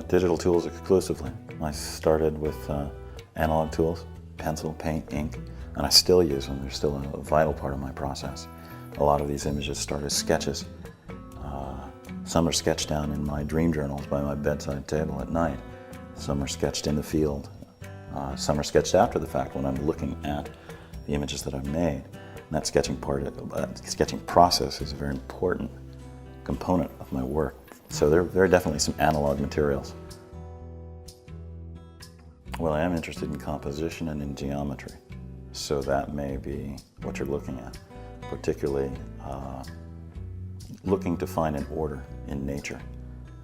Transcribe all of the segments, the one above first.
digital tools exclusively. I started with analog tools, pencil, paint, ink, and I still use them. They're still a vital part of my process. A lot of these images start as sketches. Some are sketched down in my dream journals by my bedside table at night. Some are sketched in the field. Some are sketched after the fact when I'm looking at the images that I've made. And that sketching process is a very important component of my work. So there are definitely some analog materials. Well, I am interested in composition and in geometry. So that may be what you're looking at, particularly looking to find an order in nature.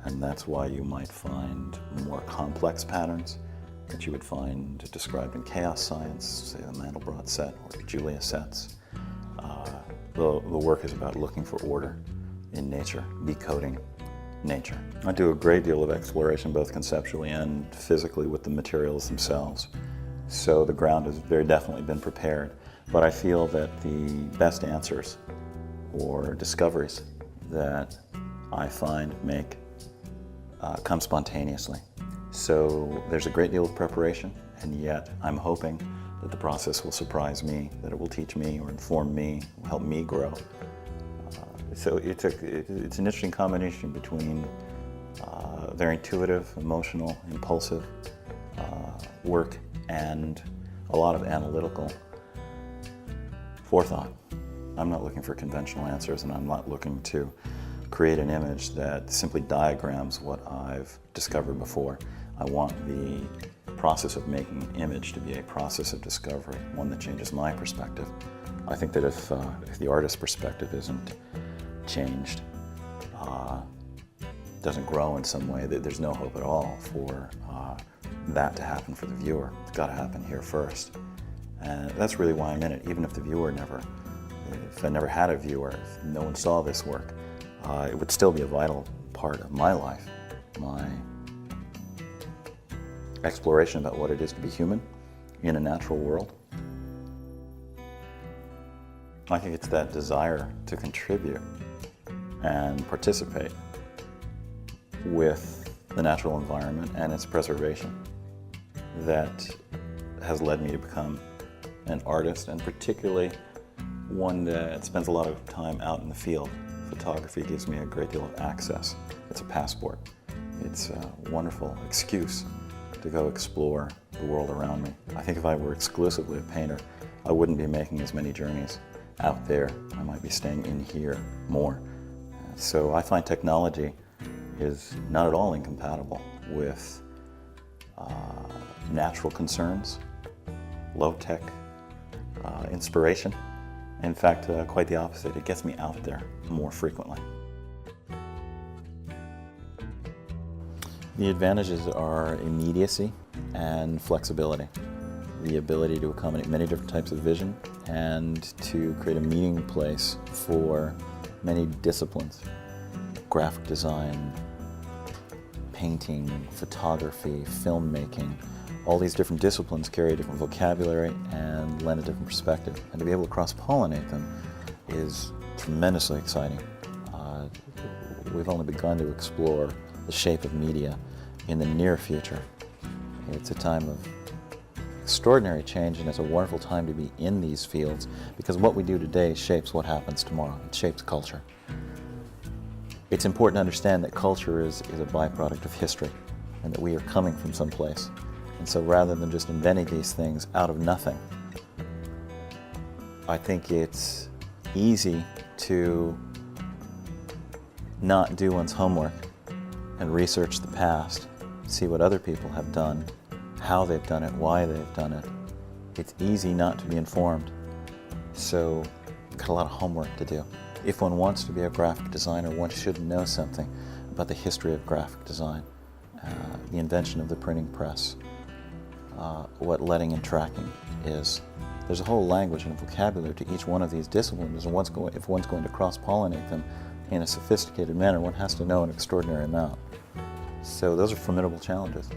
And that's why you might find more complex patterns that you would find described in chaos science, say the Mandelbrot set or the Julia sets. The work is about looking for order in nature, decoding nature. I do a great deal of exploration both conceptually and physically with the materials themselves. So the ground has very definitely been prepared. But I feel that the best answers or discoveries that I find come spontaneously. So there's a great deal of preparation, and yet I'm hoping that the process will surprise me, that it will teach me or inform me, help me grow. So it's an interesting combination between very intuitive, emotional, impulsive work and a lot of analytical forethought. I'm not looking for conventional answers, and I'm not looking to create an image that simply diagrams what I've discovered before. I want the process of making an image to be a process of discovery, one that changes my perspective. I think that if the artist's perspective isn't changed, doesn't grow in some way, that there's no hope at all for that to happen for the viewer. It's got to happen here first. And that's really why I'm in it. Even if the viewer if I never had a viewer, if no one saw this work, it would still be a vital part of my life, my exploration about what it is to be human in a natural world. I think it's that desire to contribute and participate with the natural environment and its preservation that has led me to become an artist, and particularly one that spends a lot of time out in the field. Photography gives me a great deal of access. It's a passport. It's a wonderful excuse to go explore the world around me. I think if I were exclusively a painter, I wouldn't be making as many journeys out there. I might be staying in here more. So I find technology is not at all incompatible with natural concerns, low-tech inspiration. In fact, quite the opposite. It gets me out there more frequently. The advantages are immediacy and flexibility. The ability to accommodate many different types of vision and to create a meeting place for many disciplines. Graphic design, painting, photography, filmmaking. All these different disciplines carry a different vocabulary and lend a different perspective. And to be able to cross-pollinate them is tremendously exciting. We've only begun to explore the shape of media in the near future. It's a time of extraordinary change, and it's a wonderful time to be in these fields because what we do today shapes what happens tomorrow. It shapes culture. It's important to understand that culture is a byproduct of history and that we are coming from someplace. And so rather than just inventing these things out of nothing, I think it's easy to not do one's homework and research the past, see what other people have done, how they've done it, why they've done it. It's easy not to be informed. So we've got a lot of homework to do. If one wants to be a graphic designer, one should know something about the history of graphic design, the invention of the printing press, what letting and tracking is. There's a whole language and a vocabulary to each one of these disciplines, and if one's going to cross-pollinate them in a sophisticated manner, one has to know an extraordinary amount. So those are formidable challenges.